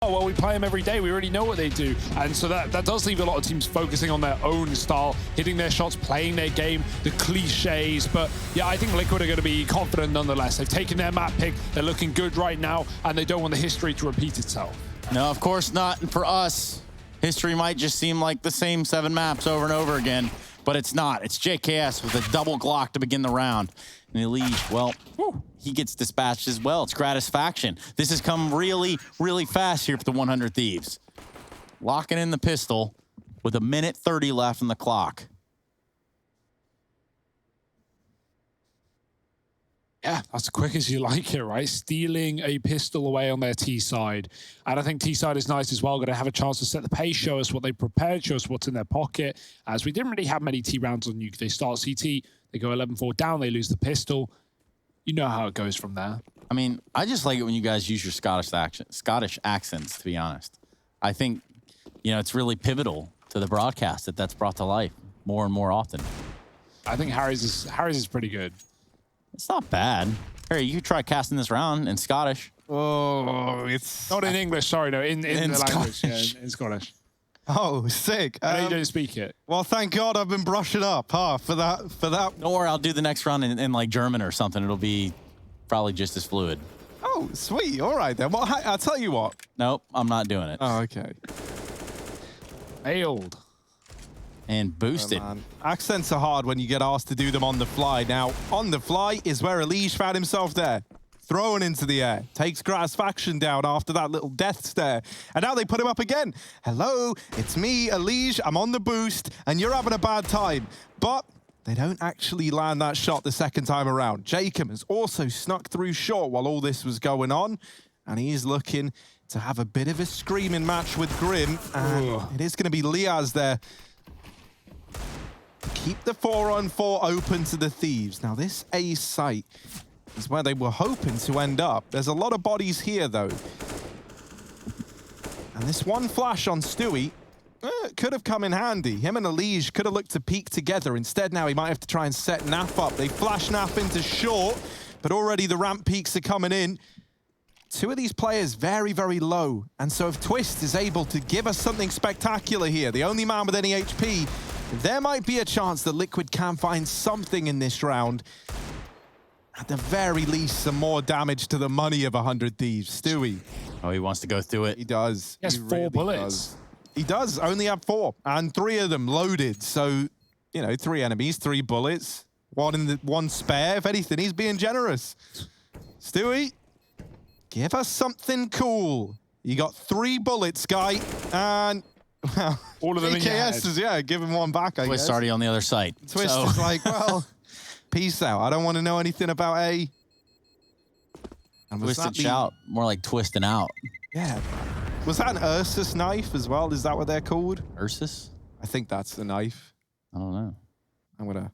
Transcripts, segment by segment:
oh, well, we play them every day. We already know what they do. And so that does leave a lot of teams focusing on their own style, hitting their shots, playing their game, the cliches. But yeah, I think Liquid are going to be confident nonetheless. They've taken their map pick. They're looking good right now, and they don't want the history to repeat itself. No, of course not. And for us, history might just seem like the same 7 maps over and over again, but it's not. It's JKS with a double Glock to begin the round. And Elige, well, he gets dispatched as well. It's Gratisfaction. This has come really, really fast here for the 100 Thieves. Locking in the pistol with 1:30 left on the clock. Yeah, that's as quick as you like it, right? Stealing a pistol away on their T side. And I think T side is nice as well. Going to have a chance to set the pace, show us what they prepared, show us what's in their pocket. As we didn't really have many T rounds on Nuke. They start CT, they go 11-4 down, they lose the pistol. You know how it goes from there. I mean, I just like it when you guys use your Scottish accents, to be honest. I think, you know, it's really pivotal to the broadcast that's brought to life more and more often. I think Harry's is pretty good. It's not bad. Harry, you could try casting this round in Scottish. Oh, it's... Not in English, sorry, no, in the language. Yeah, in Scottish. Oh, sick. I know you don't speak it. Well, thank God I've been brushing up, for that. Don't worry, I'll do the next round in like German or something. It'll be probably just as fluid. Oh, sweet. All right, then. Well, I'll tell you what. Nope, I'm not doing it. Oh, okay. Failed. And boosted. Oh, accents are hard when you get asked to do them on the fly. Now, on the fly is where Elige found himself there. Thrown into the air. Takes Gratisfaction down after that little death stare. And now they put him up again. Hello, it's me, Elige. I'm on the boost, and you're having a bad time. But they don't actually land that shot the second time around. Jacob has also snuck through short while all this was going on. And he's looking to have a bit of a screaming match with Grim. And it is going to be Liaz there. Keep the 4-on-4 open to the Thieves. Now, this A site is where they were hoping to end up. There's a lot of bodies here, though. And this one flash on Stewie could have come in handy. Him and Elige could have looked to peek together. Instead, now he might have to try and set Naf up. They flash Naf into short, but already the ramp peaks are coming in. 2 of these players very, very low. And so if Twist is able to give us something spectacular here, the only man with any HP, there might be a chance that Liquid can find something in this round. At the very least, some more damage to the money of 100 Thieves. Stewie. Oh, he wants to go through it. He does. He has 4 bullets. He does only have 4, and 3 of them loaded. So, you know, 3 enemies, 3 bullets, one spare. If anything, he's being generous. Stewie, give us something cool. You got 3 bullets, guy, and... Well, all of them in your head. Yeah, give him one back, I guess. Twist already on the other side. Twist is like, well, peace out. I don't want to know anything about A. And Twisted shout, more like twisting out. Yeah. Was that an Ursus knife as well? Is that what they're called? Ursus? I think that's the knife. I don't know. I'm gonna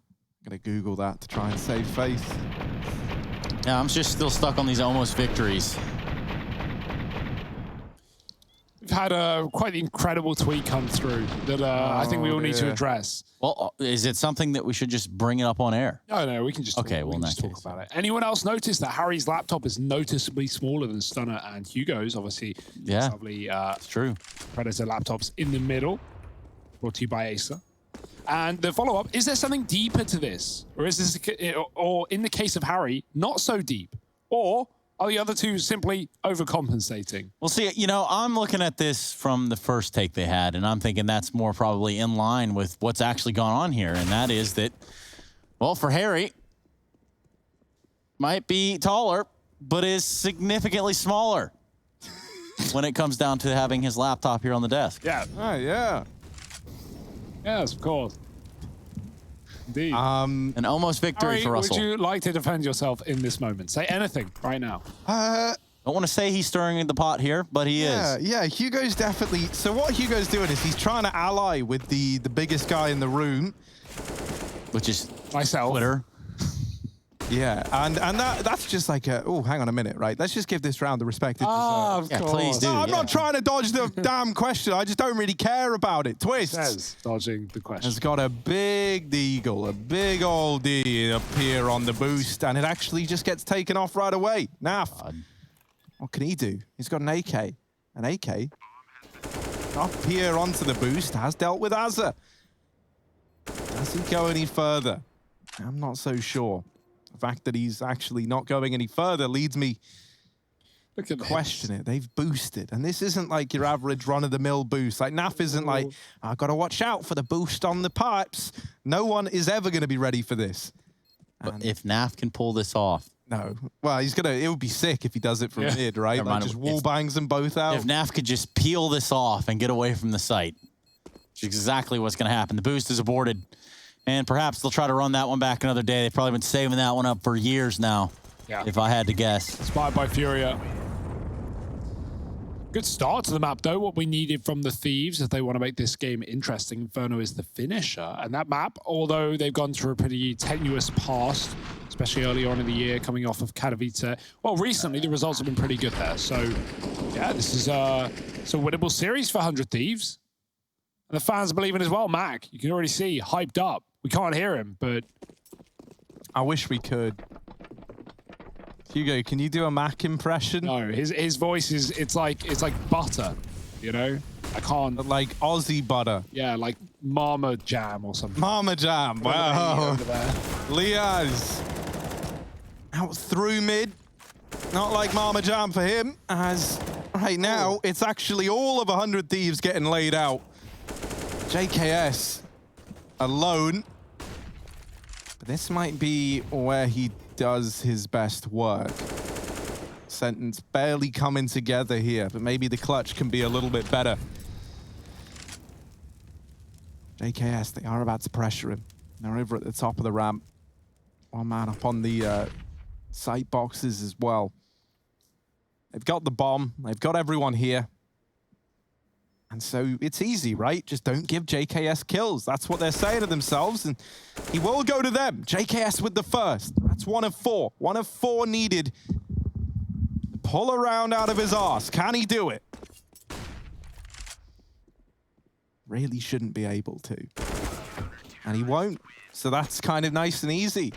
Google that to try and save face. Yeah, I'm just still stuck on these almost victories. We've had a quite incredible tweet come through that I think we all need to address. Well, is it something that we should just bring it up on air? No, we can just okay. Talk, Well, just talk about it. Anyone else notice that Harry's laptop is noticeably smaller than Stunner and Hugo's? Obviously, yeah, lovely. It's true. Predator laptops in the middle, brought to you by Acer. And the follow-up: is there something deeper to this, or is this, or in the case of Harry, not so deep, or are the other two simply overcompensating? Well, see, you know, I'm looking at this from the first take they had, and I'm thinking that's more probably in line with what's actually gone on here, and that is that, well, for Harry, might be taller, but is significantly smaller when it comes down to having his laptop here on the desk. Yeah. Oh, yeah. Yes, of course. Indeed. An almost victory Harry, for Russell. would you like to defend yourself in this moment? Say anything right now. I don't want to say he's stirring in the pot here, but he is. Yeah, Hugo's definitely... So what Hugo's doing is he's trying to ally with the biggest guy in the room. Which is myself. Twitter. Yeah, and that's just like a... Oh, hang on a minute, right? Let's just give this round the respect it deserves. Of course. Please do. No, I'm not trying to dodge the damn question. I just don't really care about it. Twist. Says dodging the question. Has got a big deagle, a big old D up here on the boost, and it actually just gets taken off right away. Naf. What can he do? He's got an AK. And AK up here onto the boost has dealt with Azza. Does he go any further? I'm not so sure. The fact that he's actually not going any further leads me Look at question it. They've boosted. And this isn't like your average run-of-the-mill boost. Like, Naf isn't like, I've got to watch out for the boost on the pipes. No one is ever going to be ready for this. But if Naf can pull this off. No. Well, it would be sick if he does it from mid, right? Like, just wall bangs them both out. If Naf could just peel this off and get away from the site, which is exactly what's going to happen. The boost is aborted. And perhaps they'll try to run that one back another day. They've probably been saving that one up for years now, if I had to guess. Inspired by Furia. Good start to the map, though. What we needed from the Thieves, if they want to make this game interesting, Inferno is the finisher. And that map, although they've gone through a pretty tenuous past, especially early on in the year, coming off of Katowice, well, recently the results have been pretty good there. So, yeah, this is it's a winnable series for 100 Thieves. And the fans are believing as well. Mac, you can already see, hyped up. We can't hear him, but... I wish we could. Hugo, can you do a Mac impression? No, his voice is, it's like butter, you know? I can't... Like Aussie butter. Yeah, like Mama Jam or something. Mama Jam, wow. Liaz out through mid. Not like Mama Jam for him, as right now, it's actually all of 100 Thieves getting laid out. JKS alone. But this might be where he does his best work. Sentence barely coming together here, but maybe the clutch can be a little bit better. JKS, they are about to pressure him. They're over at the top of the ramp. One man up on the site boxes as well. They've got the bomb. They've got everyone here. And so it's easy, right? Just don't give JKS kills. That's what they're saying to themselves, and he will go to them. JKS with the first. That's 1 of 4. 1 of 4 needed. Pull around out of his arse. Can he do it? Really shouldn't be able to. And he won't. So that's kind of nice and easy.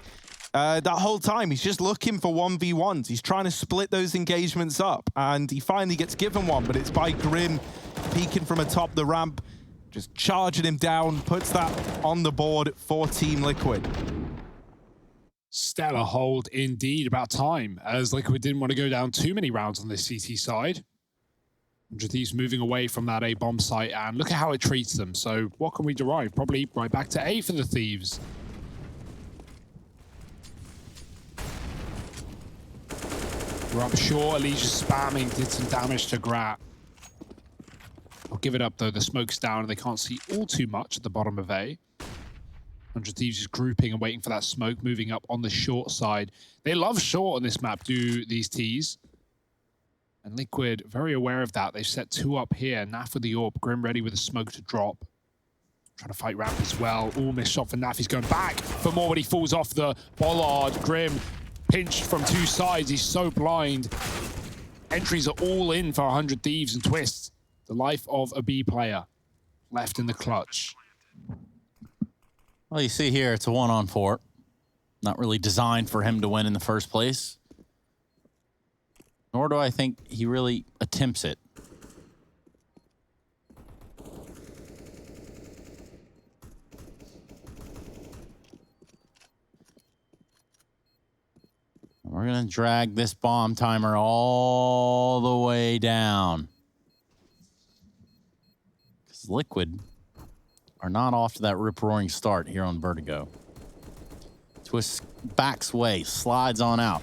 That whole time, he's just looking for 1v1s. He's trying to split those engagements up. And he finally gets given one, but it's by Grim peeking from atop the ramp, just charging him down, puts that on the board for Team Liquid. Stellar hold indeed. About time, as Liquid didn't want to go down too many rounds on the CT side. 100 Thieves moving away from that A bomb site, and look at how it treats them. So what can we derive? Probably right back to A for the Thieves. We're up short. Alicia's spamming, did some damage to Grat. I'll give it up though. The smoke's down and they can't see all too much at the bottom of A. 100 Thieves is grouping and waiting for that smoke, moving up on the short side. They love short on this map, do these T's. And Liquid, very aware of that. They've set 2 up here. Naf with the AWP, Grim ready with the smoke to drop. Trying to fight ramp as well. All missed shot for Naf. He's going back for more, but he falls off the bollard. Grim pinched from 2 sides. He's so blind. Entries are all in for 100 Thieves and Twists. The life of a B player left in the clutch. Well, you see here, it's a 1-on-4. Not really designed for him to win in the first place. Nor do I think he really attempts it. We're going to drag this bomb timer all the way down. Because Liquid are not off to that rip-roaring start here on Vertigo. Twist backs way, slides on out.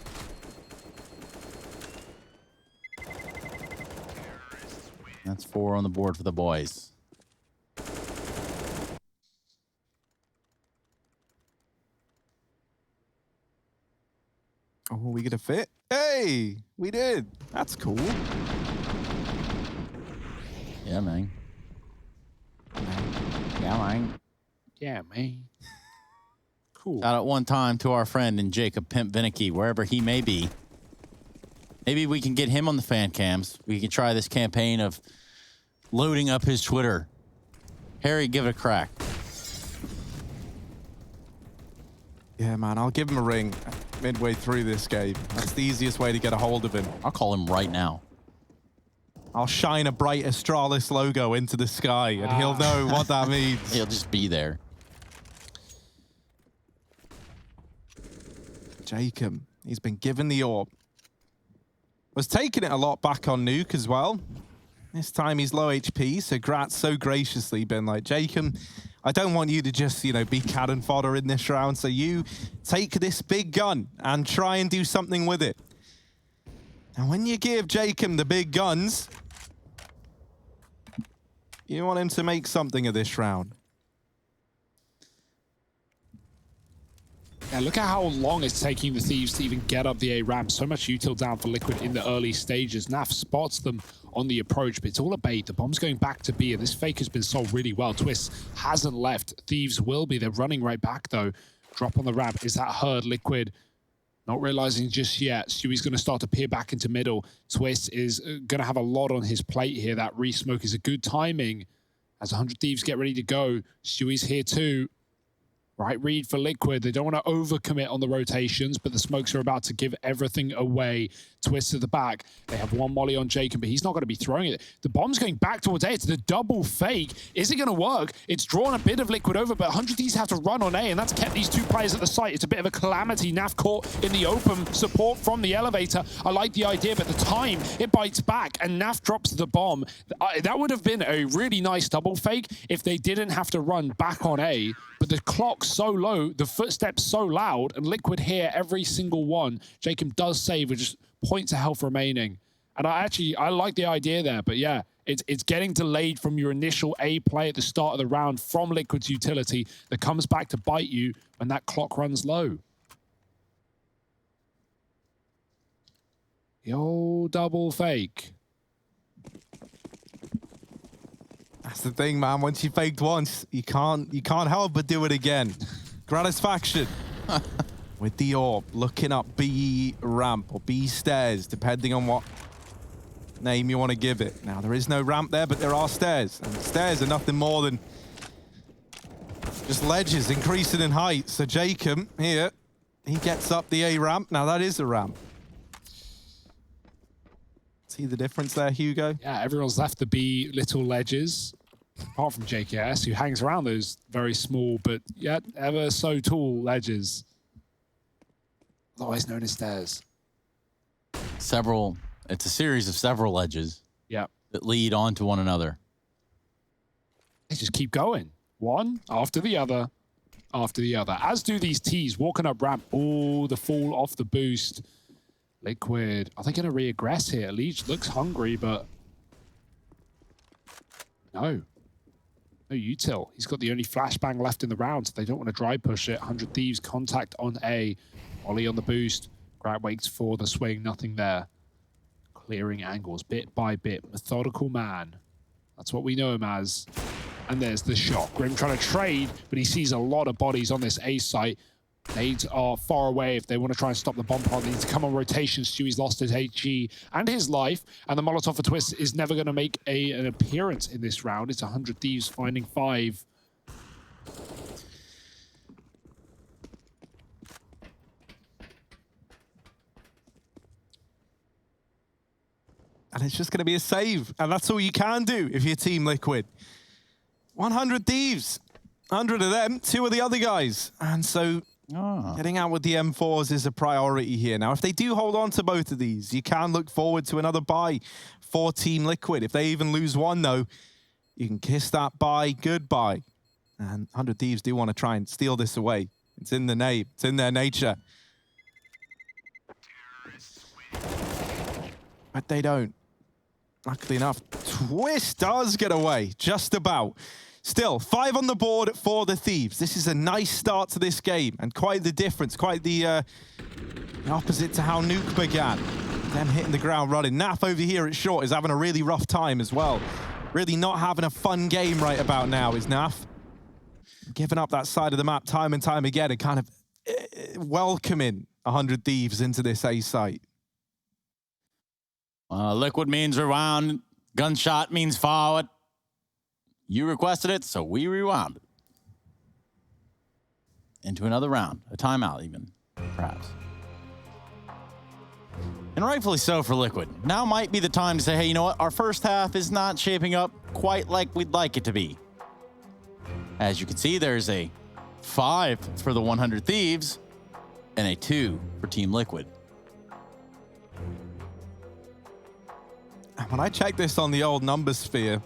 That's 4 on the board for the boys. Oh, we get a fit? Hey, we did. That's cool. Yeah, man. Yeah, man. Yeah, man. Cool. Shout out one time to our friend and Jacob Pimp Vinicky, wherever he may be. Maybe we can get him on the fan cams. We can try this campaign of loading up his Twitter. Harry, give it a crack. Yeah, man, I'll give him a ring midway through this game. That's the easiest way to get a hold of him. I'll call him right now. I'll shine a bright Astralis logo into the sky, and he'll know what that means. He'll just be there. Jacob, he's been given the orb. Was taking it a lot back on Nuke as well. This time he's low HP, so Grat's so graciously been like, Jacob, I don't want you to just, be cannon fodder in this round, so you take this big gun and try and do something with it. Now, when you give Jacob the big guns, you want him to make something of this round. Yeah, look at how long it's taking the Thieves to even get up the A ramp. So much util down for Liquid in the early stages. Naf spots them on the approach, but it's all a bait. The bomb's going back to B, and this fake has been sold really well. Twist hasn't left. Thieves will be. They're running right back, though. Drop on the ramp. Is that Herd? Liquid not realizing just yet. Stewie's going to start to peer back into middle. Twist is going to have a lot on his plate here. That re-smoke is a good timing. As 100 Thieves get ready to go, Stewie's here too. Right read for Liquid. They don't want to overcommit on the rotations, but the smokes are about to give everything away. Twist to the back. They have one molly on Jacob, but he's not going to be throwing it. The bomb's going back towards A. It's the double fake. Is it going to work? It's drawn a bit of Liquid over, but 100 Thieves have to run on A, and that's kept these two players at the site. It's a bit of a calamity. Naf caught in the open. Support from the elevator. I like the idea, but the time, it bites back, and Naf drops the bomb. That would have been a really nice double fake if they didn't have to run back on A. But the clock's so low, the footsteps so loud, and Liquid hear every single one. Jacob does save with just points of health remaining. And I like the idea there, but yeah, it's getting delayed from your initial A play at the start of the round from Liquid's utility that comes back to bite you when that clock runs low. The old double fake. That's the thing, man. Once you faked once, you can't help but do it again. Gratisfaction with the orb, looking up B ramp or B stairs, depending on what name you want to give it. Now, there is no ramp there, but there are stairs. And stairs are nothing more than just ledges increasing in height. So Jacob here, he gets up the A ramp. Now, that is a ramp. See the difference there, Hugo? Yeah, everyone's left the B little ledges, apart from JKS, who hangs around those very small but yet ever so tall ledges, otherwise known as stairs. It's a series of several ledges. Yeah. That lead on to one another. They just keep going. One after the other, after the other. As do these T's walking up ramp. Oh, the fall off the boost. Liquid. Are they going to re-aggress here? Leech looks hungry, but no. No util. He's got the only flashbang left in the round, so they don't want to dry push it. 100 Thieves contact on A. Ollie on the boost. Grat waits for the swing. Nothing there. Clearing angles bit by bit. Methodical man. That's what we know him as. And there's the shot. Grim trying to trade, but he sees a lot of bodies on this A site. Nades are far away if they want to try and stop the bomb pod. They need to come on rotation. Stewie's lost his HE and his life, and the Molotov for Twist is never going to make an appearance in this round. It's 100 Thieves finding 5. And it's just going to be a save, and that's all you can do if you're Team Liquid. 100 Thieves. 100 of them, 2 of the other guys. And so getting out with the M4s is a priority here. Now, if they do hold on to both of these, you can look forward to another buy for Team Liquid. If they even lose one, though, you can kiss that buy goodbye. And 100 Thieves do want to try and steal this away. It's in the name. It's in their nature. But they don't. Luckily enough, Twist does get away, just about. Still, 5 on the board for the Thieves. This is a nice start to this game, and quite the difference, quite the opposite to how Nuke began. Them hitting the ground running. Naf over here at short is having a really rough time as well. Really not having a fun game right about now is Naf. Giving up that side of the map time and time again and kind of welcoming 100 Thieves into this A site. Liquid means rewound. Gunshot means forward. You requested it, so we rewound it. Into another round. A timeout, even, perhaps. And rightfully so for Liquid. Now might be the time to say, hey, you know what? Our first half is not shaping up quite like we'd like it to be. As you can see, there's a 5 for the 100 Thieves and a 2 for Team Liquid. When I check this on the old number sphere,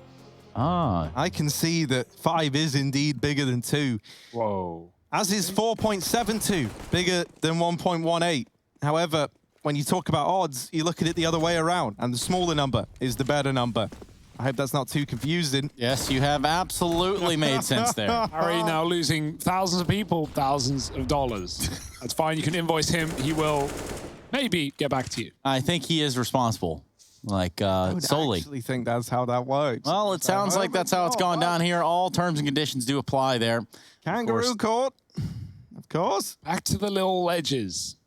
I can see that 5 is indeed bigger than 2. Whoa. As is 4.72, bigger than 1.18. However, when you talk about odds, you look at it the other way around, and the smaller number is the better number. I hope that's not too confusing. Yes, you have absolutely made sense there. Harry now losing thousands of people, thousands of dollars. That's fine. You can invoice him. He will maybe get back to you. I think he is responsible, like solely. I actually think that's how that works. Well, it sounds like that's how it's gone down here. All terms and conditions do apply there. Kangaroo court, of course. Back to the little ledges.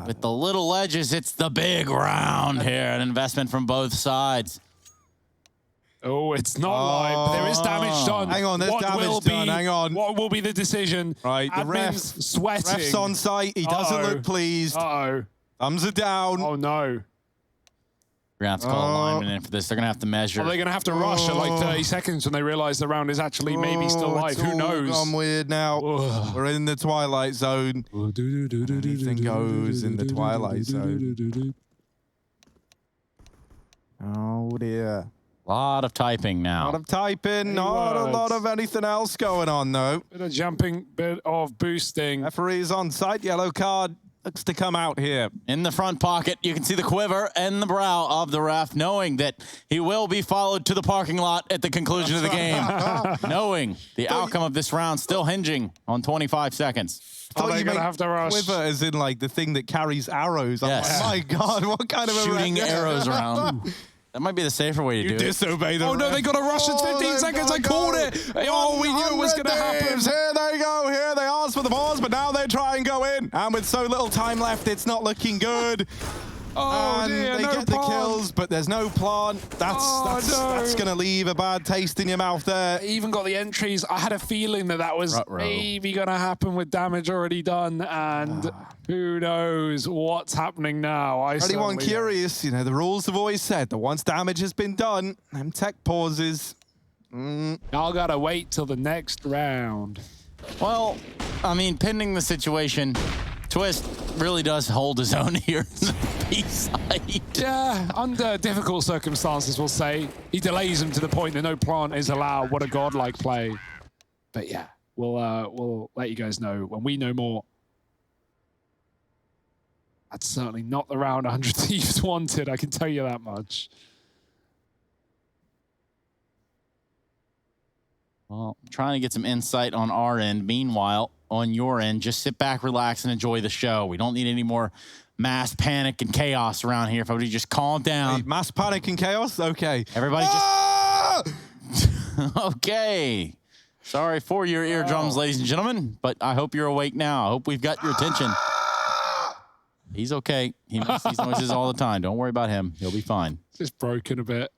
With the little ledges, it's the big round here. An investment from both sides. Oh, it's not live, but there is damage done. Hang on, there's damage done. Hang on. What will be the decision? Right, the Admin's sweating. ref's on site. He doesn't look pleased. Uh-oh. Thumbs are down. Oh, no. We're going to have to call a lineman in for this. They're going to have to measure. Are they going to have to rush at like 30 seconds when they realize the round is actually maybe still live? It's Who all knows? gone weird now. Ugh. We're in the twilight zone. Anything goes in the twilight zone. Oh, dear. A lot of typing now. A lot of typing, not a lot of anything else going on, though. Bit of jumping, bit of boosting. Referee's on site. Yellow card looks to come out here. In the front pocket, you can see the quiver and the brow of the ref, knowing that he will be followed to the parking lot at the conclusion of the game. Knowing the outcome of this round still hinging on 25 seconds. Are they going to have to rush? Quiver as in like the thing that carries arrows. Yes. I'm like, my God, what kind of Shooting arrows around. That might be the safer way to do it. Disobey the Oh, no, ref. they got to rush. It's 15 seconds. I called it. Oh, we knew it was going to happen. Here they go. Here they asked for the pause, but now they try and go in. And with so little time left, it's not looking good. Oh, and dear, they no get the plant. kills, but there's no plant. That's going to leave a bad taste in your mouth there. I even got the entries. I had a feeling that was maybe going to happen with damage already done, and who knows what's happening now. Anyone curious, you know, the rules have always said that once damage has been done, them tech pauses. Y'all got to wait till the next round. Well, I mean, pending the situation, Twist really does hold his own here in the B side. Yeah, under difficult circumstances, we'll say. He delays him to the point that no plant is allowed. What a godlike play. But yeah, we'll let you guys know when we know more. That's certainly not the round 100 Thieves wanted, I can tell you that much. Well, trying to get some insight on our end. Meanwhile, on your end, just sit back, relax, and enjoy the show. We don't need any more mass panic and chaos around here. If everybody just calm down. Hey, mass panic and chaos? Okay. Everybody just... Okay. Sorry for your eardrums, ladies and gentlemen, but I hope you're awake now. I hope we've got your attention. He's okay. He makes these noises all the time. Don't worry about him. He'll be fine. Just broken a bit.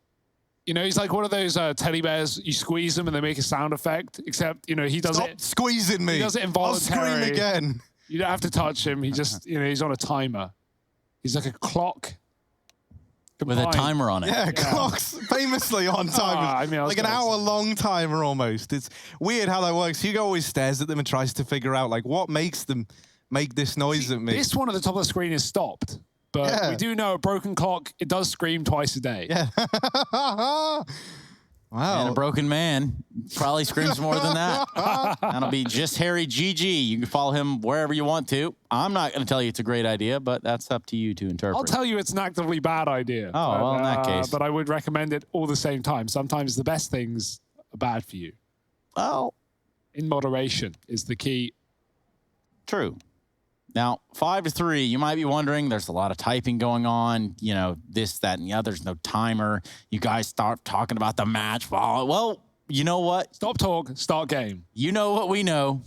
You know, he's like one of those teddy bears. You squeeze them and they make a sound effect, except, you know, he does Stop squeezing me. He does it I'll involuntarily. scream again. You don't have to touch him. He just, you know, he's on a timer. He's like a clock. With a timer on it. Yeah, clocks famously on timers. I mean, like an hour-long timer almost. It's weird how that works. Hugo always stares at them and tries to figure out, like, what makes them make this noise at me. This one at the top of the screen is stopped. But we do know a broken clock, it does scream twice a day. Yeah. Wow. And a broken man probably screams more than that. That'll be just Harry GG. You can follow him wherever you want to. I'm not going to tell you it's a great idea, but that's up to you to interpret. I'll tell you it's an actively bad idea. Oh, but, well, in that case. But I would recommend it all the same time. Sometimes the best things are bad for you. Well, in moderation is the key. True. Now, 5-3, you might be wondering, there's a lot of typing going on, you know, this, that, and the other. There's no timer. You guys start talking about the match. Well, you know what? Stop talk, start game. You know what we know.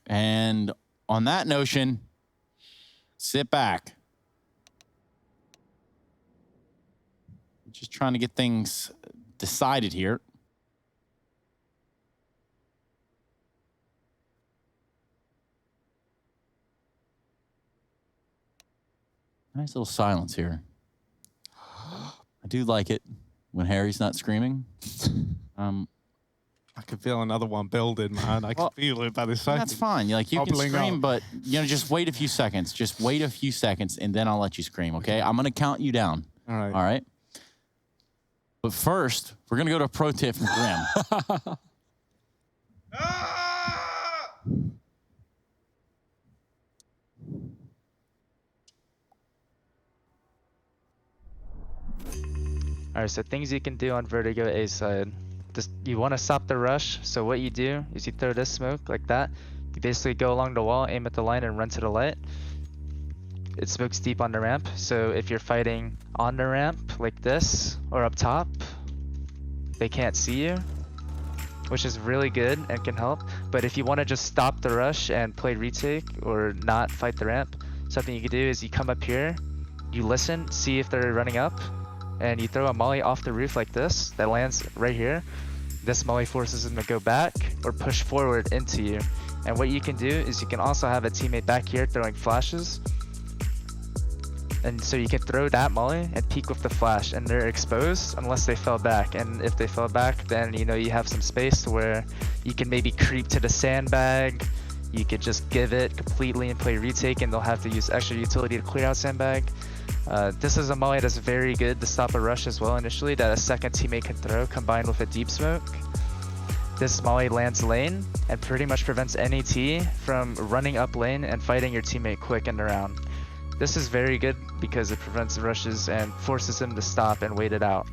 And on that notion, sit back. Just trying to get things decided here. Nice little silence here. I do like it when Harry's not screaming. I can feel another one building, man. I can feel it by the second. That's fine. Like, you can scream, but just wait a few seconds. Just wait a few seconds, and then I'll let you scream, okay? I'm going to count you down. All right. All right? But first, we're going to go to a pro tip from Grim. Alright, so things you can do on Vertigo A side. Just, you want to stop the rush, so what you do is you throw this smoke like that. You basically go along the wall, aim at the line, and run to the light. It smokes deep on the ramp, so if you're fighting on the ramp like this, or up top, they can't see you, which is really good and can help. But if you want to just stop the rush and play retake, or not fight the ramp, something you can do is you come up here, you listen, see if they're running up, and you throw a molly off the roof like this that lands right here. This molly forces them to go back or push forward into you. And what you can do is you can also have a teammate back here throwing flashes. And so you can throw that molly and peek with the flash, and they're exposed unless they fell back. And if they fell back, then you have some space to where you can maybe creep to the sandbag. You could just give it completely and play retake, and they'll have to use extra utility to clear out sandbag. This is a molly that's very good to stop a rush as well initially, that a second teammate can throw combined with a deep smoke. This molly lands lane and pretty much prevents any T from running up lane and fighting your teammate quick in the round. This is very good because it prevents rushes and forces them to stop and wait it out.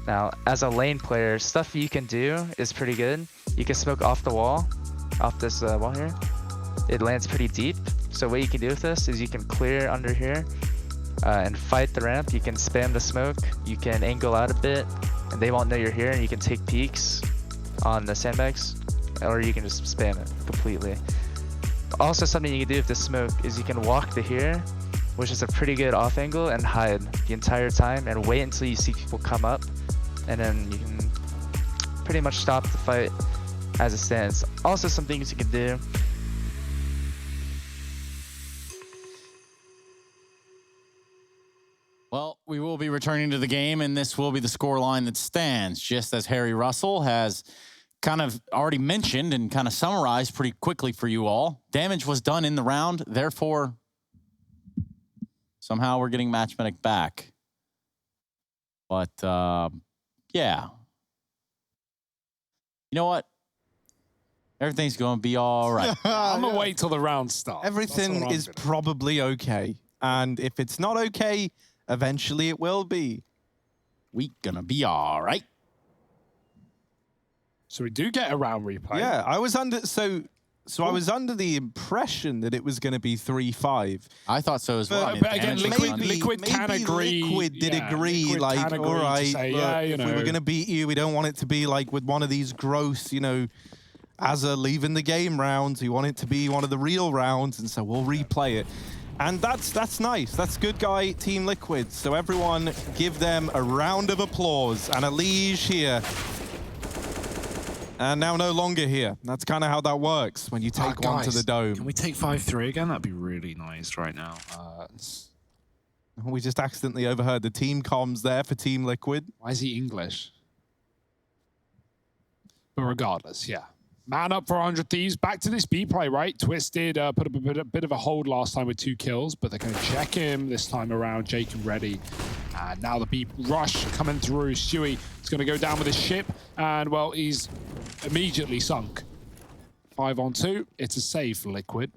Now, as a lane player, stuff you can do is pretty good. You can smoke off the wall, off this wall here. It lands pretty deep. So what you can do with this is you can clear under here and fight the ramp. You can spam the smoke. You can angle out a bit, and they won't know you're here. And you can take peeks on the sandbags, or you can just spam it completely. Also, something you can do with the smoke is you can walk to here, which is a pretty good off angle, and hide the entire time and wait until you see people come up, and then you can pretty much stop the fight as it stands. Also, some things you can do. Well, we will be returning to the game, and this will be the score line that stands, just as Harry Russell has kind of already mentioned and kind of summarized pretty quickly for you all. Damage was done in the round, therefore, somehow we're getting Match Medic back. But, yeah. You know what? Everything's going to be all right. I'm going to wait till the round starts. Everything is probably okay. And if it's not okay, eventually it will be. We gonna be all right. So we do get a round replay. Yeah, I was under I was under the impression that it was going to be 3-5. I thought so as well. But again, Liquid can agree. Liquid did agree, Liquid like, can agree all right, to say, look, yeah, if we were going to beat you, we don't want it to be like with one of these gross, Azza leaving the game rounds. We want it to be one of the real rounds, and so we'll replay it. And that's nice. That's good guy, Team Liquid. So everyone give them a round of applause. And a liege here. And now no longer here. That's kind of how that works when you take one to the dome. Can we take 5-3 again? That'd be really nice right now. We just accidentally overheard the team comms there for Team Liquid. Why is he English? But regardless, yeah. Man up for 100 Thieves. Back to this B play, right? Twisted put up a bit of a hold last time with 2 kills, but they're going to check him this time around. Jacob ready. And now the B rush coming through. Stewie is going to go down with his ship. And, well, he's immediately sunk. 5-on-2. It's a save for Liquid.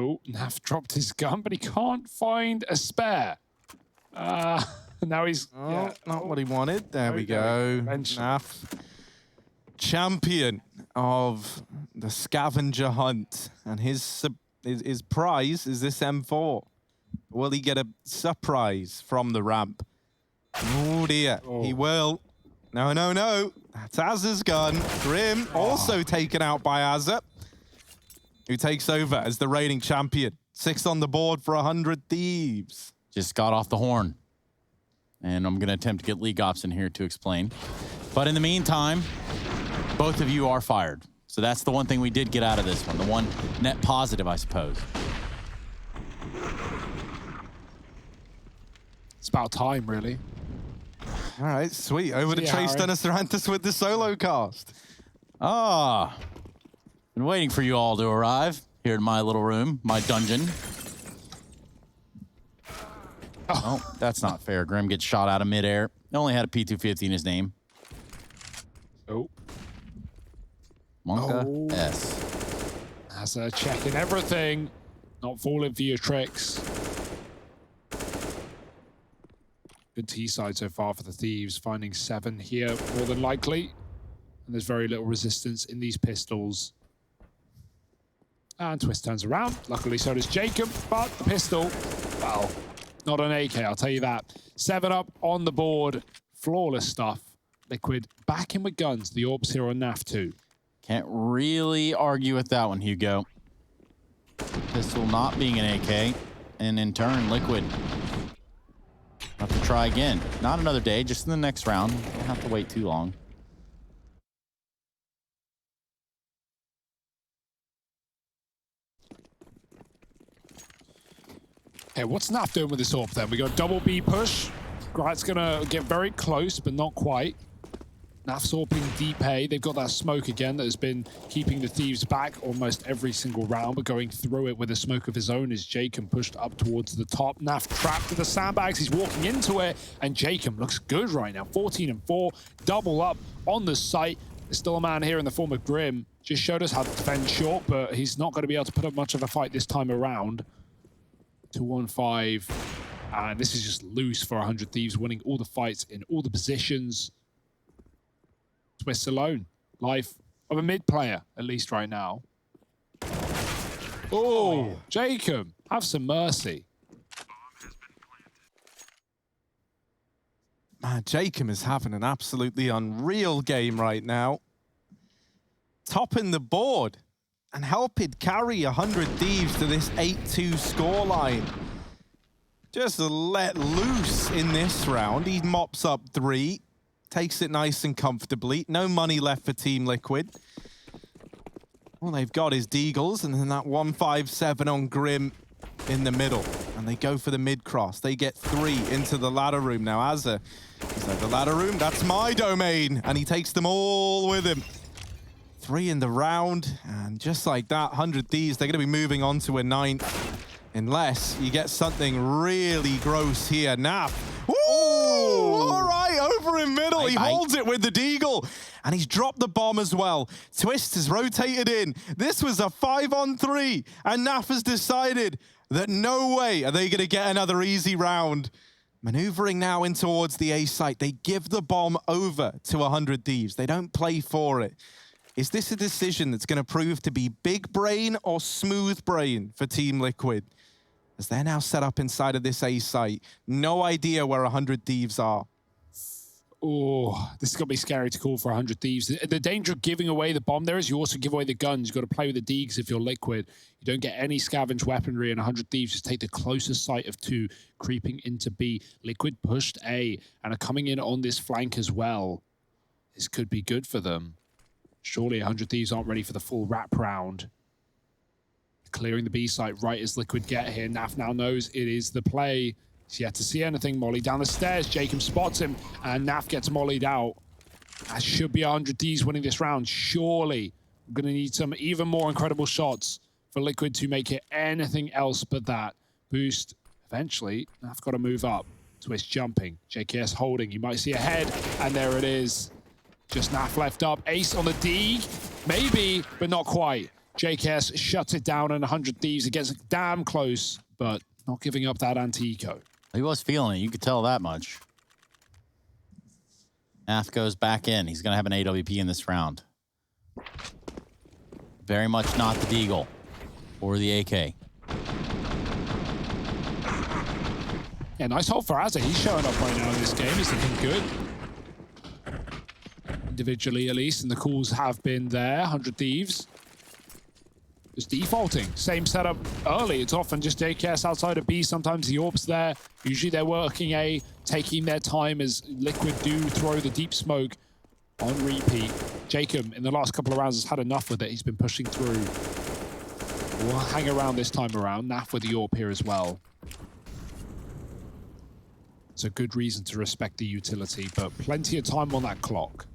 Oh, Naf dropped his gun, but he can't find a spare. Now he's... yeah, not what he wanted. There we go. Naf, champion of the scavenger hunt. And his prize is this M4. Will he get a surprise from the ramp? Oh, dear. Oh. He will. No, no, no. That's Azza's gun. Grim also taken out by Azza, who takes over as the reigning champion. 6 on the board for 100 Thieves. Just got off the horn. And I'm going to attempt to get League Ops in here to explain. But in the meantime, both of you are fired. So that's the one thing we did get out of this one. The one net positive, I suppose. It's about time, really. All right, sweet. Over to Trace Dennis with the solo cast. Ah, been waiting for you all to arrive here in my little room, my dungeon. Oh, that's not fair. Grim gets shot out of midair. He only had a P250 in his name. Oh. Monka S. That's a checking everything. Not falling for your tricks. Good T side so far for the Thieves, finding 7 here more than likely. And there's very little resistance in these pistols. And Twist turns around. Luckily, so does Jacob. But the pistol, well, not an AK, I'll tell you that. 7 up on the board. Flawless stuff. Liquid back in with guns. The orbs here on NAF 2. Can't really argue with that one, Hugo. Pistol not being an AK. And in turn, Liquid. Have to try again. Not another day, just in the next round. Don't have to wait too long. Okay, what's NAF doing with this orb then? We got double B push. Grat's gonna get very close, but not quite. NAF's orping deep A. They've got that smoke again that has been keeping the Thieves back almost every single round, but going through it with a smoke of his own as Jacob pushed up towards the top. NAF trapped in the sandbags. He's walking into it, and Jacob looks good right now. 14 and 4, double up on the site. There's still a man here in the form of Grim. Just showed us how to defend short, but he's not going to be able to put up much of a fight this time around. 2-1-5, and this is just loose for 100 Thieves, winning all the fights in all the positions. Twist alone. Life of a mid player, at least right now. Oh, Jacob, have some mercy. Man, Jacob is having an absolutely unreal game right now. Topping the board and helping carry 100 Thieves to this 8-2 scoreline. Just let loose in this round. He mops up 3. Takes it nice and comfortably. No money left for Team Liquid. All they've got is Deagles, and then that 157 on Grim in the middle. And they go for the mid-cross. They get 3 into the ladder room. Now, Azza, he's like, the ladder room, that's my domain. And he takes them all with him. 3 in the round, and just like that, 100 Thieves, they're going to be moving on to a 9th. Unless you get something really gross here. NAF. Ooh! All right, over in middle. He holds it with the Deagle. And he's dropped the bomb as well. Twist has rotated in. This was a 5-on-3. And NAF has decided that no way are they going to get another easy round. Maneuvering now in towards the A site. They give the bomb over to 100 Thieves. They don't play for it. Is this a decision that's going to prove to be big brain or smooth brain for Team Liquid? As they're now set up inside of this A site. No idea where 100 Thieves are. Oh, this is going to be scary to call for 100 Thieves. The danger of giving away the bomb there is you also give away the guns. You've got to play with the Deags if you're Liquid. You don't get any scavenged weaponry, and 100 Thieves just take the closest site of 2, creeping into B. Liquid pushed A, and are coming in on this flank as well. This could be good for them. Surely 100 Thieves aren't ready for the full wrap round. Clearing the B site right as Liquid get here. NAF now knows it is the play. He's yet to see anything. Molly down the stairs. Jacob spots him, and NAF gets mollied out. That should be 100 Ds winning this round. Surely we're going to need some even more incredible shots for Liquid to make it anything else but that. Boost. Eventually, NAF got to move up. Twist jumping. JKS holding. You might see a head, and there it is. Just NAF left up. Ace on the D. Maybe, but not quite. JKS shuts it down, and 100 Thieves. It gets damn close, but not giving up that anti-eco. He was feeling it. You could tell that much. NAF goes back in. He's going to have an AWP in this round. Very much not the Deagle or the AK. Yeah, nice hold for Azza. He's showing up right now in this game. He's looking good. Individually, at least, and the calls have been there. 100 Thieves. Just defaulting. Same setup early. It's often just JKS outside of B. Sometimes the orb's there. Usually they're working A, taking their time as Liquid do throw the deep smoke. on repeat. Jacob, in the last couple of rounds, has had enough with it. He's been pushing through. We'll hang around this time around. Naf with the AWP here as well. It's a good reason to respect the utility, but plenty of time on that clock.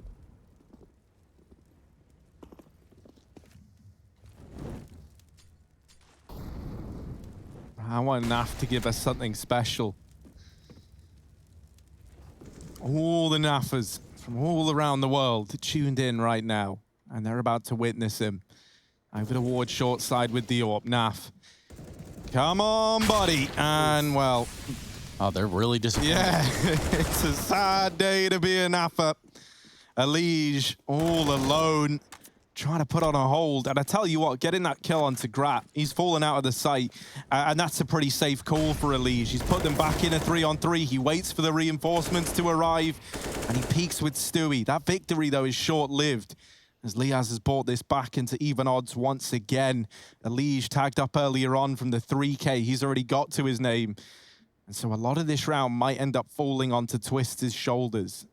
I want Naf to give us something special. All the Nafers from all around the world tuned in right now, and they're about to witness him. Over the ward short side with the AWP. Naf. Come on, buddy. And, well... Oh, they're really disappointed. Yeah, it's a sad day to be a Nafa. Elige all alone, trying to put on a hold. And I tell you what, getting that kill onto Grat, he's fallen out of the sight. And that's a pretty safe call for Elige. He's put them back in a 3-on-3. He waits for the reinforcements to arrive, and he peaks with Stewie. That victory, though, is short-lived, as Liaz has brought this back into even odds once again. Elige tagged up earlier on from the 3K. He's already got to his name. And so a lot of this round might end up falling onto Twist's shoulders.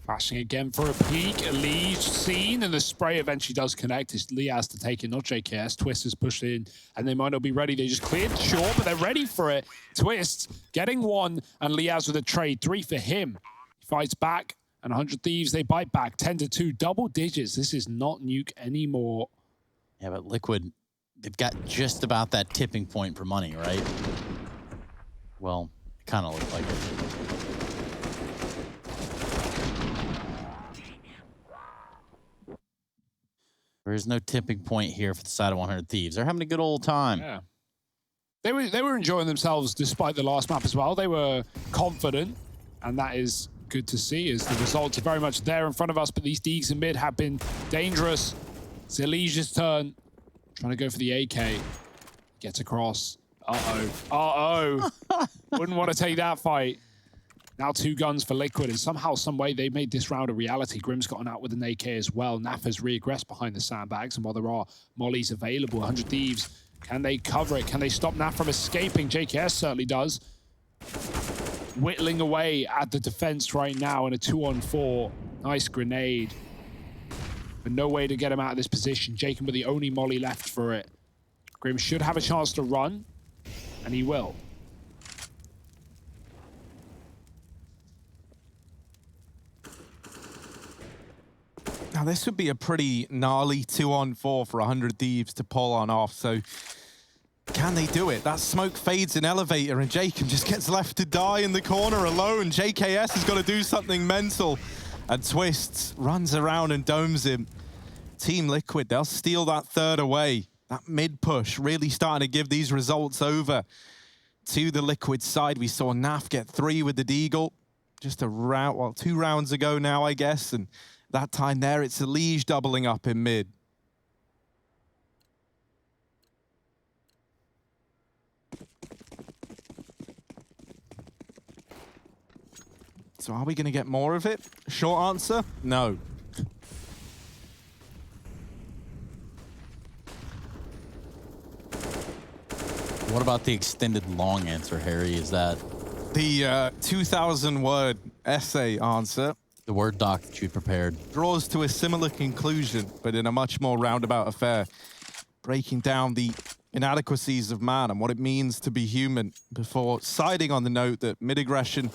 Flashing again for a peek. Elige seen, and the spray eventually does connect. It's Liaz to take it, not JKS. Twist is pushed in, and they might not be ready. They just cleared short, but they're ready for it. Twist getting one, and Liaz with a trade. 3 for him. He fights back, and 100 Thieves, they bite back. 10-2, double digits. This is not Nuke anymore. Yeah, but Liquid, they've got just about that tipping point for money, right? Well, it kind of looked like it. There is no tipping point here for the side of 100 Thieves. They're having a good old time. Yeah. They were enjoying themselves despite the last map as well. They were confident, and that is good to see as the results are very much there in front of us, but these Deegs in mid have been dangerous. It's Elige's turn. Trying to go for the AK. Gets across. Uh-oh. Wouldn't want to take that fight. Now 2 guns for Liquid, and somehow, some way, they made this round a reality. Grim's gotten out with an AK as well. Naf has regressed behind the sandbags, and while there are mollies available, 100 Thieves, can they cover it? Can they stop Naf from escaping? JKS certainly does. Whittling away at the defense right now in a 2-on-4. Nice grenade. But no way to get him out of this position. Jacob with the only molly left for it. Grim should have a chance to run. And he will. Now, this would be a pretty gnarly 2-on-4 for 100 Thieves to pull on off. So, can they do it? That smoke fades in elevator, and Jacob just gets left to die in the corner alone. JKS has got to do something mental. And Twists runs around and domes him. Team Liquid, they'll steal that third away. That mid-push really starting to give these results over to the Liquid side. We saw Naf get 3 with the Deagle just a round, well, 2 rounds ago now, I guess. And that time there, it's Elige doubling up in mid. So are we going to get more of it? Short answer, no. What about the extended long answer, Harry? Is that The 2,000-word essay answer the Word doc that you prepared? draws to a similar conclusion, but in a much more roundabout affair, breaking down the inadequacies of man and what it means to be human before siding on the note that mid-aggression,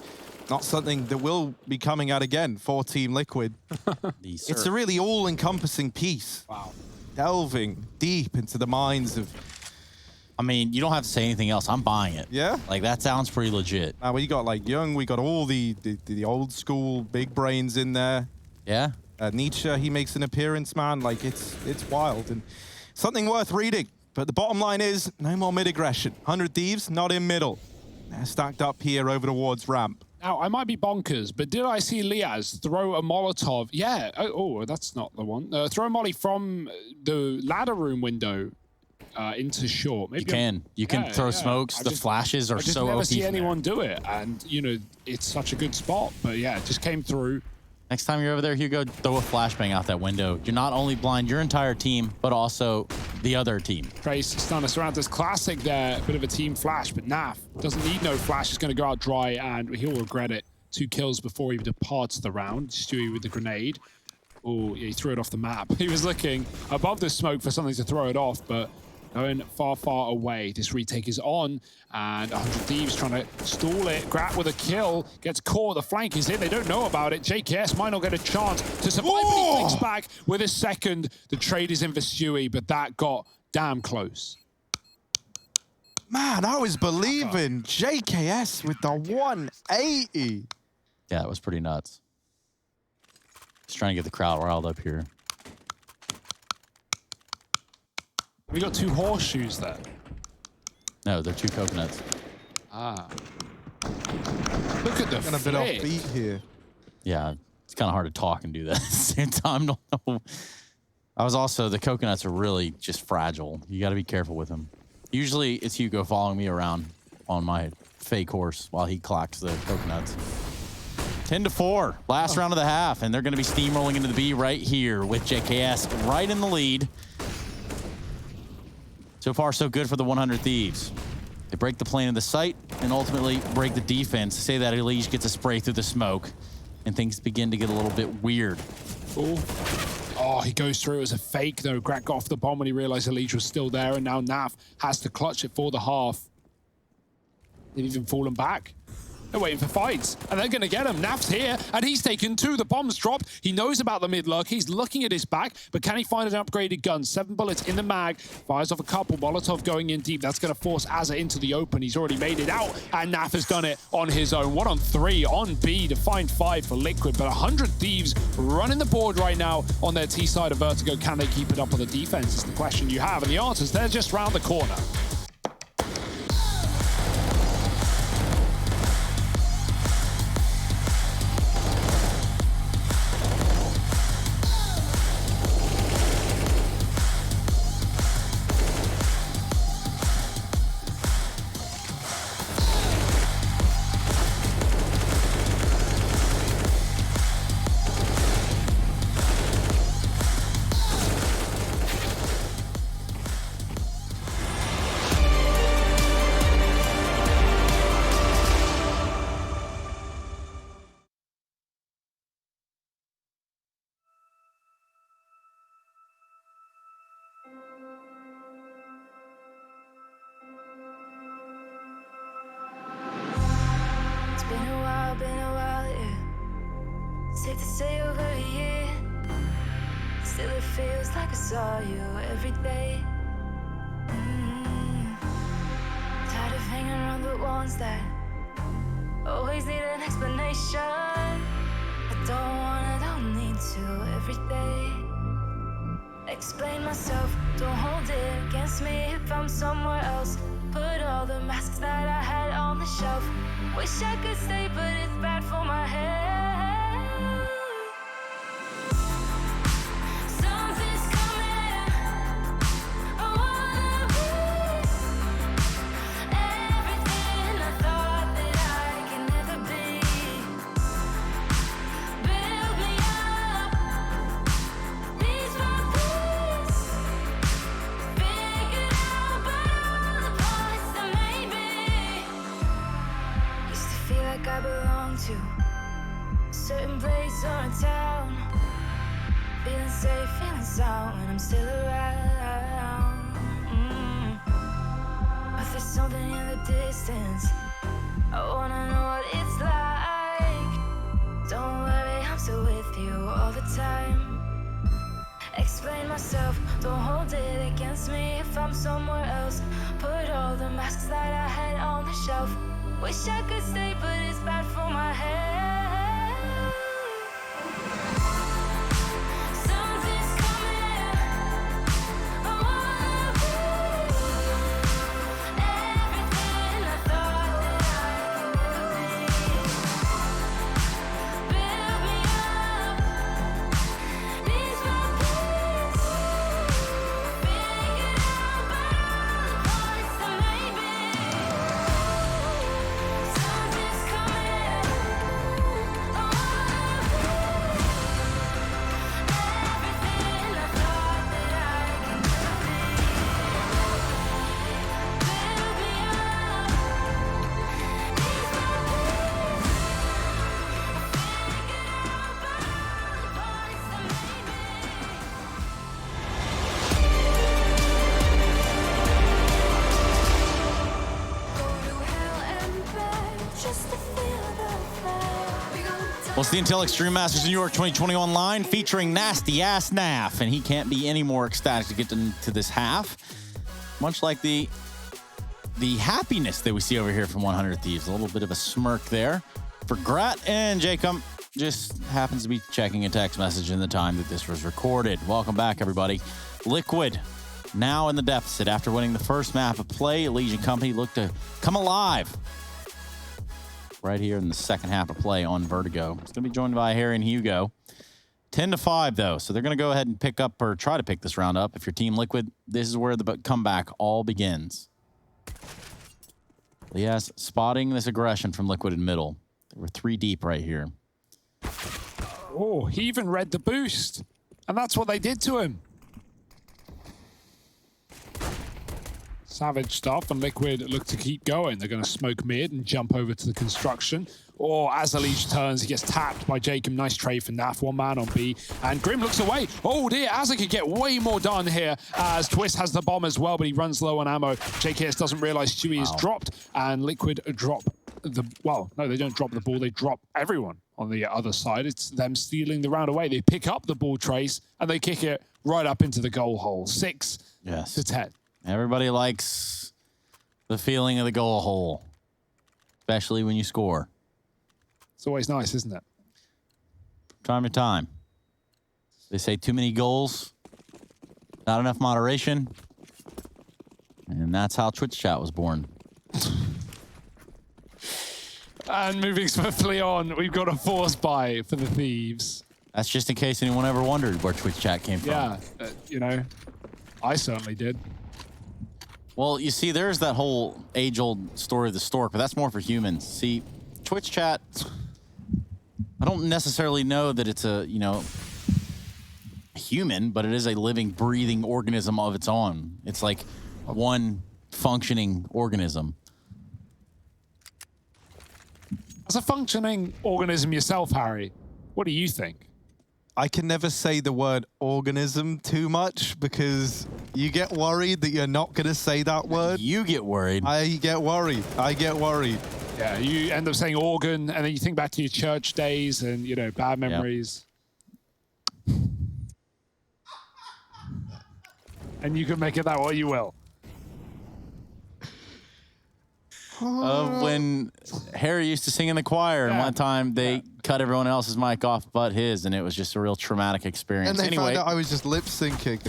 not something that will be coming out again for Team Liquid. It's a really all-encompassing piece. Wow. Delving deep into the minds of... I mean, you don't have to say anything else. I'm buying it. Yeah? Like, that sounds pretty legit. We got like Young, we got all the old school big brains in there. Yeah? Nietzsche, he makes an appearance, man. Like, it's wild and something worth reading. But the bottom line is, no more mid-aggression. 100 Thieves, not in middle. They're stacked up here over towards ramp. Now, I might be bonkers, but did I see Liaz throw a Molotov? Yeah. Oh, that's not the one. Throw a molly from the ladder room window into short. Maybe You can throw smokes. The flashes are so OP. I just never see from anyone there. do it, and you know it's such a good spot. But yeah, it just came through. Next time you're over there, Hugo, throw a flashbang out that window. You're not only blind your entire team, but also the other team. Trace, Stunner, Surrounders, classic there. A bit of a team flash, but Naf doesn't need no flash. He's going to go out dry, and he'll regret it. 2 kills before he departs the round. Stewie with the grenade. Oh, yeah, he threw it off the map. He was looking above the smoke for something to throw it off, but going far, far away. This retake is on, and 100 Thieves trying to stall it. Grat with a kill, gets caught. The flank is in. They don't know about it. JKS might not get a chance to survive, but he flicks back with a second. The trade is in for Stewie, but that got damn close. Man, I was believing JKS with the 180. Yeah, it was pretty nuts. Just trying to get the crowd riled up here. We got 2 horseshoes there. No, they're 2 coconuts. Ah. Look at the Got a bit off flick. beat here. Yeah, it's kind of hard to talk and do that at the same time. Don't know. The coconuts are really just fragile. You got to be careful with them. Usually it's Hugo following me around on my fake horse while he clocks the coconuts. 10-4, last round of the half, and they're going to be steamrolling into the B right here with JKS right in the lead. So far, so good for the 100 Thieves. They break the plane of the site and ultimately break the defense. Say that Elige gets a spray through the smoke, and things begin to get a little bit weird. Ooh. Oh, he goes through as a fake, though. Grat got off the bomb when he realized Elige was still there, and now Naf has to clutch it for the half. They've even fallen back. They're waiting for fights, and they're going to get him. Naf's here, and he's taken 2. The bomb's dropped. He knows about the mid-lurk. He's looking at his back, but can he find an upgraded gun? 7 bullets in the mag. Fires off a couple. Molotov going in deep. That's going to force Azza into the open. He's already made it out, and Naf has done it on his own. 1 on 3 on B to find 5 for Liquid, but 100 Thieves running the board right now on their T side of Vertigo. Can they keep it up on the defense is the question you have, and the answer is they're just round the corner. been a while, yeah. Safe to say over a year. Still it feels like I saw you every day. Tired of hanging around the ones that always need an explanation. I don't need to every day. Explain myself, don't hold it against me if I'm somewhere else. Put all the masks that I had on the shelf. Wish I could stay, but it's bad for my head. Something's coming, I wanna be everything I thought that I could never be. Build me up, piece by piece. Figured out about all the parts that made me. Used to feel like I belonged to a certain place or a town. Feeling safe, feeling sound when I'm still around. But there's something in the distance. I wanna know what it's like. Don't worry, I'm still with you all the time. Explain myself, don't hold it against me if I'm somewhere else. Put all the masks that I had on the shelf. Wish I could stay, but it's bad for my head. Something's coming, I wanna be everything I thought that I could never be. Build me up, piece by piece. Figured out about all the parts that made me. Something's coming. Well, it's the Intel Extreme Masters of New York 2020 online featuring Nasty Ass Naf, and he can't be any more ecstatic to get to this half. Much like the happiness that we see over here from 100 Thieves. A little bit of a smirk there for Grat, and Jacob just happens to be checking a text message in the time that this was recorded. Welcome back, everybody. Liquid now in the deficit after winning the first map of play. Legion Company looked to come alive right here in the second half of play on Vertigo. It's going to be joined by Harry and Hugo. 10-5, though, so they're going to go ahead and pick up or try to pick this round up. If you're Team Liquid, this is where the comeback all begins. Yes, spotting this aggression from Liquid in middle. They were 3 deep right here. Oh, he even read the boost. And that's what they did to him. Savage stuff, and Liquid look to keep going. They're going to smoke mid and jump over to the construction. Or as Alicia turns, he gets tapped by Jacob. Nice trade for Naf. 1 man on B. And Grim looks away. Oh dear, Azza could get way more done here as Twist has the bomb as well, but he runs low on ammo. JKS doesn't realize Stewie is dropped, and Liquid drop the... Well, no, they don't drop the ball. They drop everyone on the other side. It's them stealing the round away. They pick up the ball trace, and they kick it right up into the goal hole. 6-10. Everybody likes the feeling of the goal hole, especially when you score. It's always nice, isn't it? Time to time. They say too many goals, not enough moderation, and that's how Twitch chat was born. And moving swiftly on, we've got a force buy for the Thieves. That's just in case anyone ever wondered where Twitch chat came from. Yeah, you know, I certainly did. Well, you see, there's that whole age-old story of the stork, but that's more for humans. See, Twitch chat, I don't necessarily know that it's a, you know, human, but it is a living, breathing organism of its own. It's like one functioning organism. As a functioning organism yourself, Harry, what do you think? I can never say the word organism too much because you get worried that you're not going to say that word. You get worried. I get worried. I get worried. Yeah, you end up saying organ, and then you think back to your church days and, you know, bad memories. Yep. And you can make it that what you will. When Harry used to sing in the choir, and one time they cut everyone else's mic off but his, and it was just a real traumatic experience. And they anyway, found out I was just lip syncing.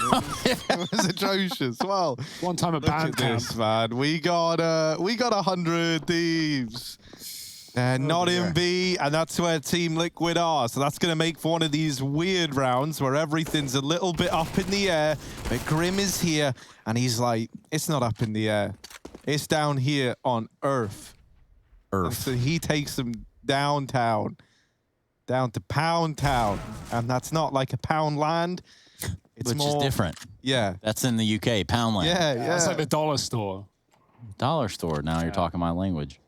It was atrocious. Well, one time a look band at this, man. We got 100 Thieves. Not in B, and that's where Team Liquid are. So that's going to make for one of these weird rounds where everything's a little bit up in the air. But Grim is here, and he's like, it's not up in the air. It's down here on Earth. And so he takes them downtown, down to Pound Town. And that's not like a pound land. It's which more, is different. Yeah. That's in the UK, Poundland. Yeah. That's like the dollar store. Dollar store. Now you're talking my language.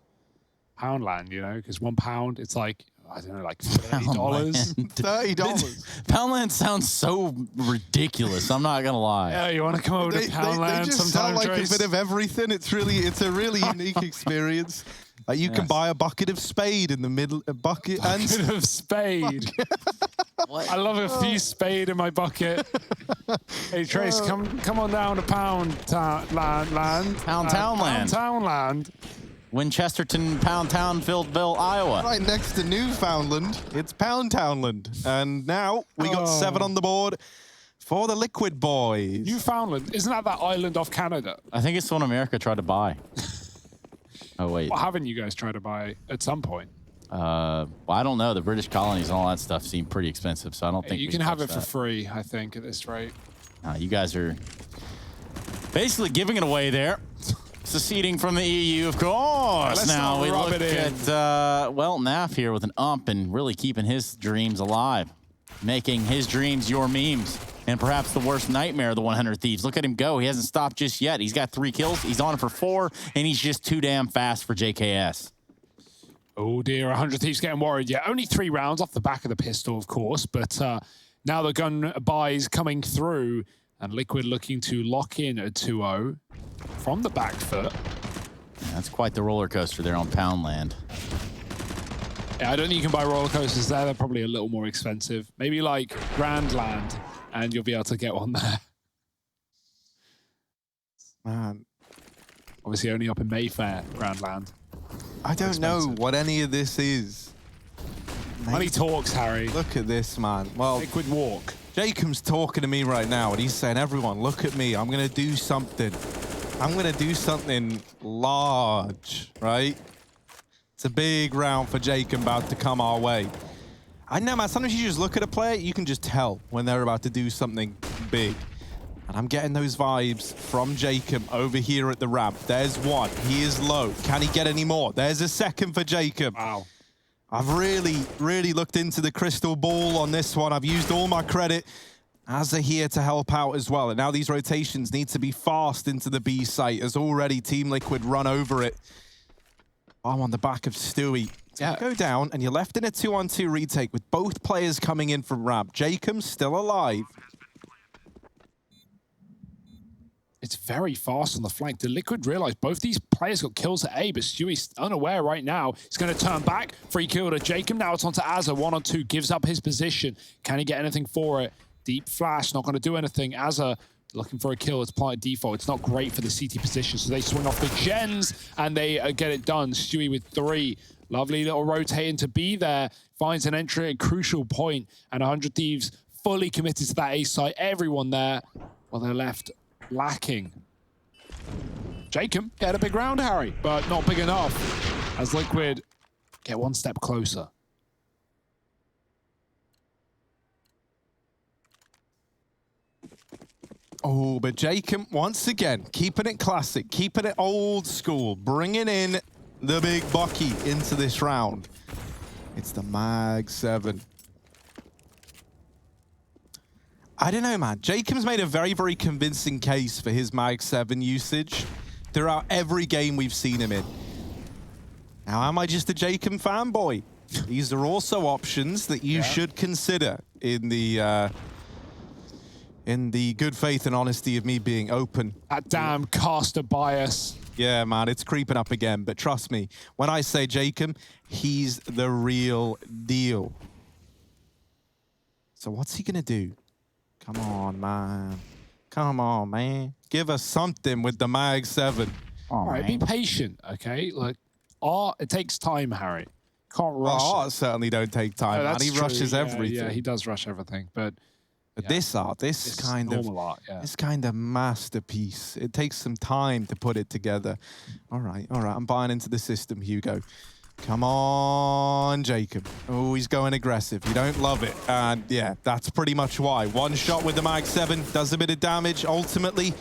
Poundland, you know, because £1, it's like, I don't know, like $30. $30. Poundland sounds so ridiculous. I'm not gonna lie. Yeah, you want to come over to Poundland they just sometime, sell like Trace? a bit of everything. It's a really unique experience. Like you can buy a bucket of Spade in the middle, a bucket of Spade. I love a few Spade in my bucket. Hey Trace, come on down to Poundtownland. Poundtownland. Winchesterton, Pound Townville, Iowa. Right next to Newfoundland, it's Pound Townland. And now we got 7 on the board for the Liquid boys. Newfoundland, isn't that island off Canada? I think it's the one America tried to buy. Oh, wait. Well, haven't you guys tried to buy at some point? Well, I don't know. The British colonies and all that stuff seem pretty expensive, so I don't think you can have it for free, I think, at this rate. You guys are basically giving it away there. Seceding from the EU, of course. Now we look at, well, Naf here with an ump and really keeping his dreams alive. Making his dreams your memes. And perhaps the worst nightmare of the 100 Thieves. Look at him go. He hasn't stopped just yet. He's got 3 kills. He's on for 4, and he's just too damn fast for JKS. Oh, dear. 100 Thieves getting worried. Yeah, only 3 rounds off the back of the pistol, of course. But now the gun buys coming through, and Liquid looking to lock in a 2-0 from the back foot. Yeah, that's quite the roller coaster there on Poundland. Yeah, I don't think you can buy roller coasters there. They're probably a little more expensive. Maybe like Grand Land, and you'll be able to get one there. Man, Obviously, only up in Mayfair, Grand Land. I don't know Expensive. what any of this is. Money talks, Harry. Look at this, man. Well, Liquid walk. Jacob's talking to me right now, and he's saying, everyone, look at me. I'm going to do something. I'm going to do something large, right? It's a big round for Jacob about to come our way. I know, man, sometimes you just look at a player, you can just tell when they're about to do something big. And I'm getting those vibes from Jacob over here at the ramp. There's one. He is low. Can he get any more? There's a second for Jacob. Wow. I've really looked into the crystal ball on this one. I've used all my credit. Azza here to help out as well. And now these rotations need to be fast into the B site, as already Team Liquid run over it. I'm on the back of Stewie. So you go down, and you're left in a 2-on-2 retake with both players coming in from ramp. Jacob's still alive. It's very fast on the flank. The Liquid realize both these players got kills at A, but Stewie's unaware right now. He's going to turn back. Free kill to Jacob. Now it's on to Azza. 1-on-2. Gives up his position. Can he get anything for it? Deep flash. Not going to do anything. Azza looking for a kill. It's applied default. It's not great for the CT position, so they swing off the gens, and they get it done. Stewie with 3. Lovely little rotating to be there. Finds an entry at a crucial point, and 100 Thieves fully committed to that A site. Everyone there, while they're left lacking. Jacob get a big round, Harry, but not big enough as Liquid get one step closer. Oh, but Jacob, once again, keeping it classic, keeping it old school, bringing in the big Bucky into this round. It's the Mag 7. I don't know, man. Jacob's made a very convincing case for his Mag 7 usage throughout every game we've seen him in. Now, am I just a Jacob fanboy? These are also options that you should consider in the good faith and honesty of me being open. That damn caster bias. Yeah, man, it's creeping up again. But trust me, when I say Jacob, he's the real deal. So what's he going to do? Come on, man. Come on, man. Give us something with the Mag 7. All right, be patient, okay? Like, it takes time, Harry. Can't rush. Art certainly don't take time, man. He rushes everything. Yeah, he does rush everything, but this art, this kind of art, yeah. this kind of masterpiece. It takes some time to put it together. All right. I'm buying into the system, Hugo. Come on, Jacob. Oh, he's going aggressive. You don't love it. And yeah, that's pretty much why. One shot with the Mag 7 does a bit of damage. Ultimately,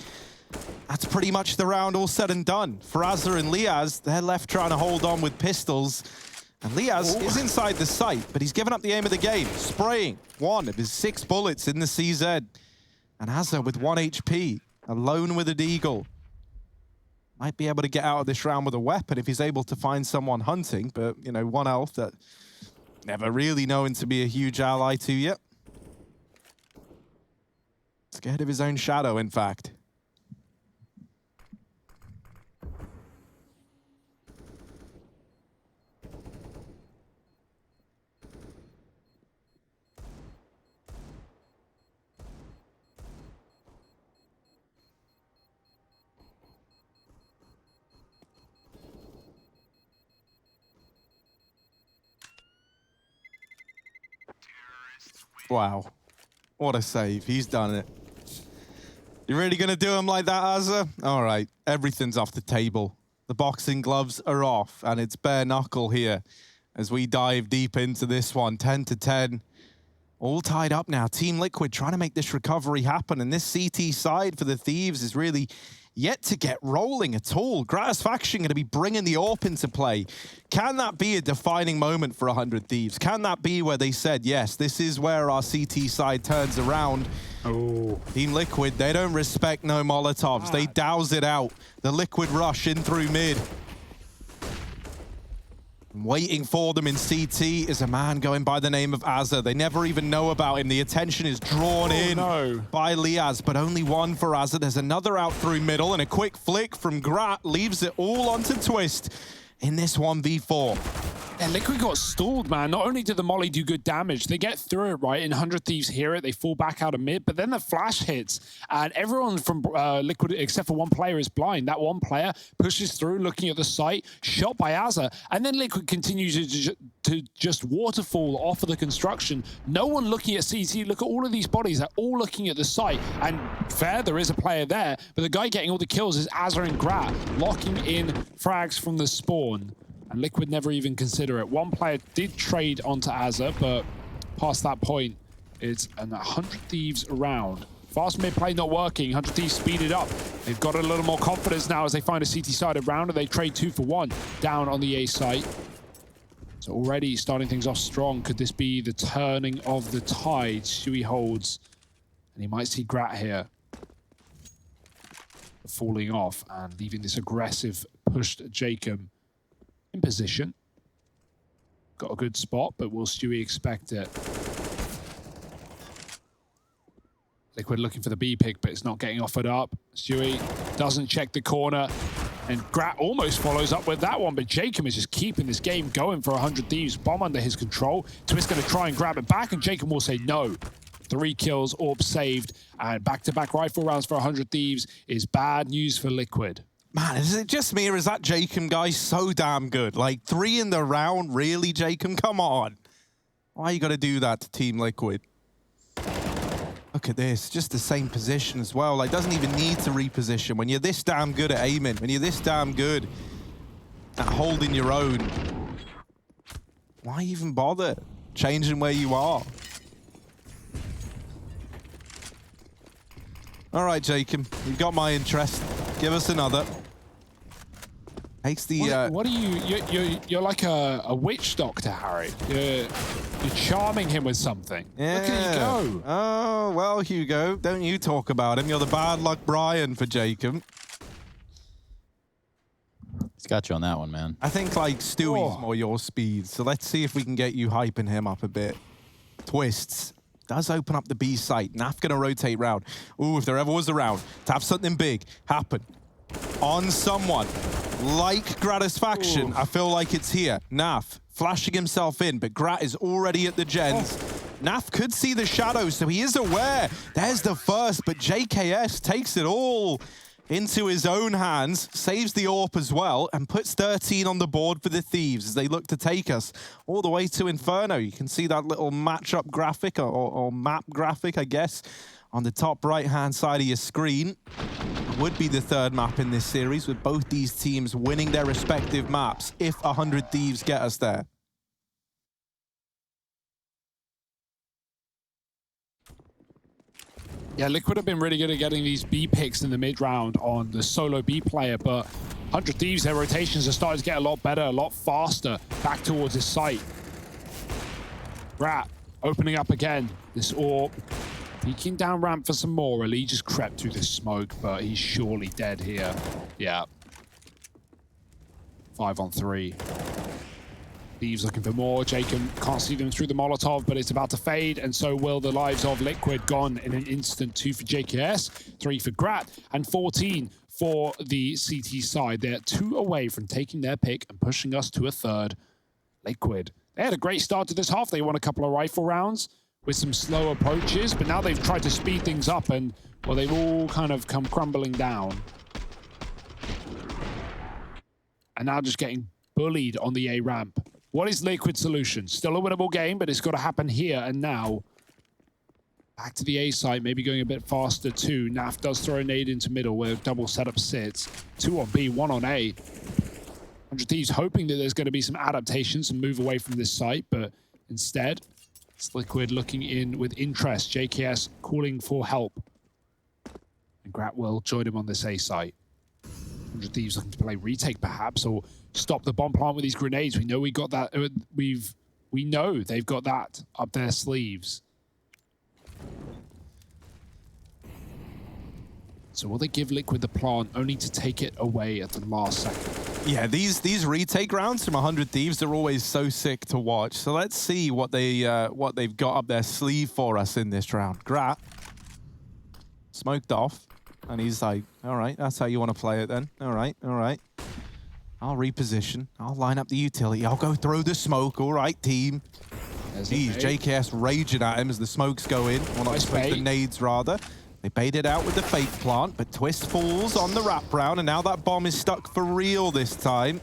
that's pretty much the round all said and done. For Azza and Liaz, they're left trying to hold on with pistols. And Liaz is inside the site, but he's given up the aim of the game, spraying 1 of his 6 bullets in the CZ. And Azza with 1 HP, alone with a deagle. Might be able to get out of this round with a weapon if he's able to find someone hunting, but, you know, 1 elf that never really known to be a huge ally to yet. Scared of his own shadow, in fact. Wow. What a save. He's done it. You really going to do him like that, Azza? All right. Everything's off the table. The boxing gloves are off, and it's bare knuckle here as we dive deep into this one. 10-10. All tied up now. Team Liquid trying to make this recovery happen, and this CT side for the Thieves is really yet to get rolling at all. Gratisfaction going to be bringing the AWP into play. Can that be a defining moment for 100 Thieves? Can that be where they said, yes, this is where our CT side turns around? Oh. Team Liquid, they don't respect no Molotovs. They douse it out. The Liquid rush in through mid. Waiting for them in CT is a man going by the name of Azza. They never even know about him. The attention is drawn in by Liaz, but only 1 for Azza. There's another out through middle, and a quick flick from Grat leaves it all onto Twist in this 1v4. And Liquid got stalled, man. Not only did the molly do good damage, they get through it, right? And 100 Thieves hear it, they fall back out of mid, but then the flash hits, and everyone from Liquid, except for one player, is blind. That one player pushes through, looking at the site, shot by Azza, and then Liquid continues to just waterfall off of the construction. No one looking at CT. Look at all of these bodies. They're all looking at the site, and fair, there is a player there, but the guy getting all the kills is Azza and Grat, locking in frags from the spawn. And Liquid never even consider it. One player did trade onto Azza, but past that point, it's an 100 Thieves around. Fast mid play not working. 100 Thieves speeded up. They've got a little more confidence now as they find a CT-sided round, and they trade 2 for 1 down on the A site. So already starting things off strong. Could this be the turning of the tide? Shuey holds, and he might see Grat here falling off and leaving this aggressive pushed Jacob in position. Got a good spot, but will Stewie expect it? Liquid looking for the B pick, but it's not getting offered up. Stewie doesn't check the corner, and Grat almost follows up with that one, but Jacob is just keeping this game going for 100 Thieves. Bomb under his control. Twist going to try and grab it back, and Jacob will say no. 3 kills, Orb saved, and back-to-back rifle rounds for 100 Thieves is bad news for Liquid. Man, is it just me or is that Jacob guy so damn good? Like 3 in the round, really, Jacob? Come on. Why you got to do that to Team Liquid? Look at this, just the same position as well. Like, doesn't even need to reposition. When you're this damn good at aiming, when you're this damn good at holding your own, why even bother changing where you are? All right, Jacob, you've got my interest. Give us another. Takes the. What are you? You're like a witch doctor, Harry. You're charming him with something. Yeah. Look at you go. Oh well, Hugo, don't you talk about him. You're the bad luck Brian for Jacob. He's got you on that one, man. I think like Stewie's more your speed. So let's see if we can get you hyping him up a bit. Twists. Does open up the B site. Naf gonna rotate round. Ooh, if there ever was a round to have something big happen on someone like Gratisfaction, I feel like it's here. Naf flashing himself in, but Grat is already at the gens. Naf could see the shadows, so he is aware. There's the first, but JKS takes it all into his own hands, saves the AWP as well, and puts 13 on the board for the Thieves as they look to take us all the way to Inferno. You can see that little matchup graphic, or map graphic, I guess, on the top right-hand side of your screen. It would be the 3rd map in this series, with both these teams winning their respective maps if 100 Thieves get us there. Yeah, Liquid have been really good at getting these B picks in the mid round on the solo B player, but 100 Thieves, their rotations are starting to get a lot better, a lot faster, back towards his site. Grat opening up again. This AWP peeking down ramp for some more. Ali just crept through the smoke, but he's surely dead here. Yeah. 5 on 3. Thieves looking for more. Jacob can't see them through the Molotov, but it's about to fade, and so will the lives of Liquid. Gone in an instant. 2 for JKS, 3 for Grat, and 14 for the CT side. They're 2 away from taking their pick and pushing us to a 3rd. Liquid, they had a great start to this half. They won a couple of rifle rounds with some slow approaches, but now they've tried to speed things up, and, well, they've all kind of come crumbling down. And now just getting bullied on the A ramp. What is Liquid's solution? Still a winnable game, but it's got to happen here and now. Back to the A site, maybe going a bit faster too. Naf does throw a nade into middle where double setup sits. 2 on B, 1 on A. 100 Thieves hoping that there's going to be some adaptations and move away from this site, but instead, it's Liquid looking in with interest. JKS calling for help. And Grat will join him on this A site. 100 Thieves looking to play retake perhaps, or stop the bomb plant with these grenades. We know we got that. We know they've got that up their sleeves. So will they give Liquid the plant only to take it away at the last second? Yeah, these retake rounds from 100 Thieves are always so sick to watch. So let's see what they've got up their sleeve for us in this round. Grat smoked off, and he's like, "All right, that's how you want to play it then. All right, all right." I'll reposition. I'll line up the utility. I'll go throw the smoke. All right, team. Jeez, JKS raging at him as the smokes go in. Well, not the nades, rather. They bait it out with the fake plant, but Twist falls on the wraparound, and now that bomb is stuck for real this time.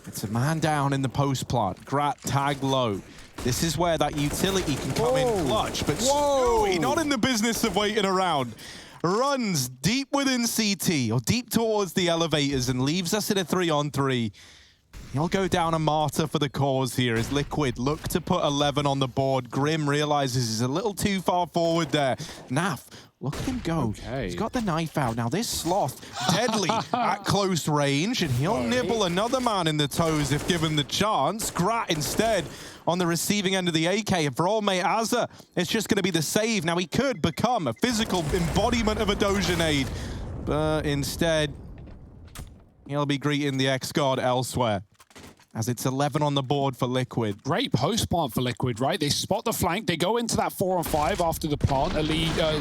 It's a man down in the post plant. Grat tag low. This is where that utility can come in clutch, but Stewie, not in the business of waiting around. Runs deep within CT, or deep towards the elevators, and leaves us in a 3-on-3. He'll go down a martyr for the cause here as Liquid look to put 11 on the board. Grim realizes he's a little too far forward there. Naf, look at him go. Okay. He's got the knife out. Now this Sloth, deadly at close range, and he'll nibble another man in the toes if given the chance. Grat instead on the receiving end of the AK, and for old mate Azza, it's just going to be the save. Now he could become a physical embodiment of a Doja nade, but instead, he'll be greeting the X-God elsewhere, as it's 11 on the board for Liquid. Great post plant for Liquid, right? They spot the flank. They go into that 4-on-5 after the plant.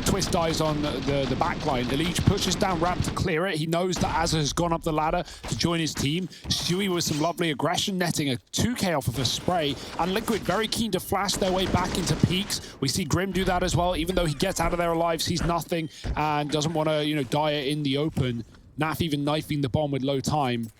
Twist dies on the back line. Elige pushes down ramp to clear it. He knows that Azza has gone up the ladder to join his team. Stewie with some lovely aggression, netting a 2K off of a spray. And Liquid very keen to flash their way back into peaks. We see Grim do that as well. Even though he gets out of there alive, sees nothing and doesn't want to, die it in the open. Naf even knifing the bomb with low time.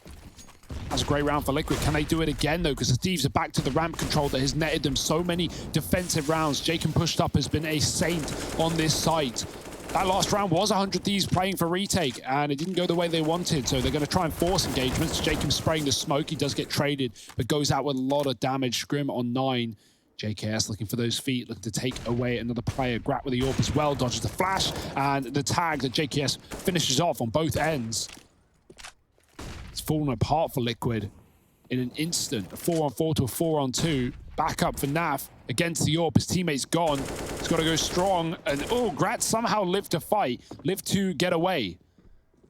That's a great round for Liquid. Can they do it again, though? Because the Thieves are back to the ramp control that has netted them so many defensive rounds. Jacob pushed up has been a saint on this site. That last round was 100 Thieves playing for retake, and it didn't go the way they wanted, so they're going to try and force engagements. Jacob spraying the smoke. He does get traded, but goes out with a lot of damage. Scrim on 9. JKS looking for those feet, looking to take away another player. Grat with the AWP as well, dodges the flash, and the tag that JKS finishes off on both ends. It's fallen apart for Liquid in an instant. A 4-on-4 to a 4-on-2. Back up for Naf against the AWP. His teammate's gone. He's got to go strong. And Grat somehow lived to fight, lived to get away.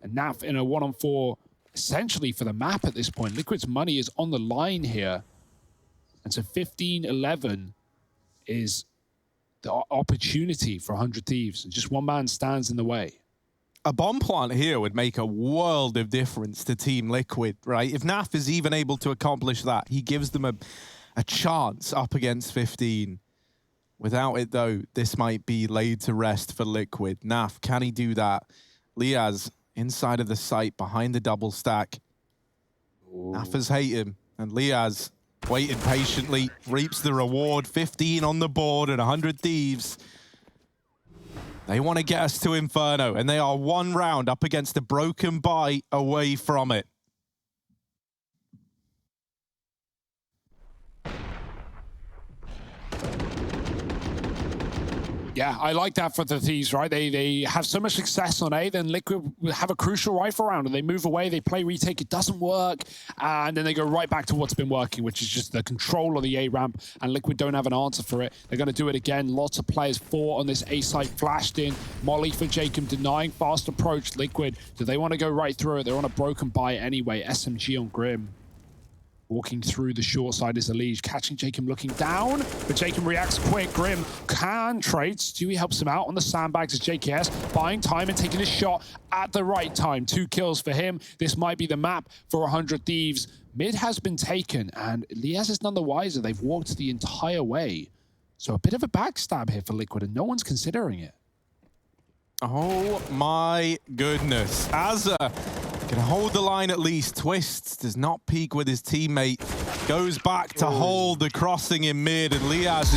And Naf in a 1-on-4 essentially for the map at this point. Liquid's money is on the line here. And so 15-11 is the opportunity for 100 Thieves. And just one man stands in the way. A bomb plant here would make a world of difference to Team Liquid, right? If Naf is even able to accomplish that, he gives them a chance up against 15. Without it, though, this might be laid to rest for Liquid. Naf, can he do that? Liaz inside of the site, behind the double stack. Nafa's hate him, and Liaz waiting patiently, reaps the reward. 15 on the board and 100 Thieves. They want to get us to Inferno, and they are one round up against a broken bye away from it. Yeah, I like that for the Thieves, right? They have so much success on A, then Liquid have a crucial rifle round, and they move away, they play retake, it doesn't work, and then they go right back to what's been working, which is just the control of the A ramp, and Liquid don't have an answer for it. They're going to do it again. Lots of players fought on this A site, flashed in. Molly for Jacob, denying fast approach. Liquid, do they want to go right through it? They're on a broken bye anyway. SMG on Grim. Walking through the short side is Elige, catching Jacob looking down, but Jacob reacts quick. Grim can trade. Stewie helps him out on the sandbags as JKS, buying time and taking a shot at the right time. 2 kills for him. This might be the map for 100 Thieves. Mid has been taken, and Liaz is none the wiser. They've walked the entire way. So a bit of a backstab here for Liquid, and no one's considering it. Oh my goodness. Azza can hold the line at least. Twists does not peek with his teammate. Goes back to hold the crossing in mid, and Liaz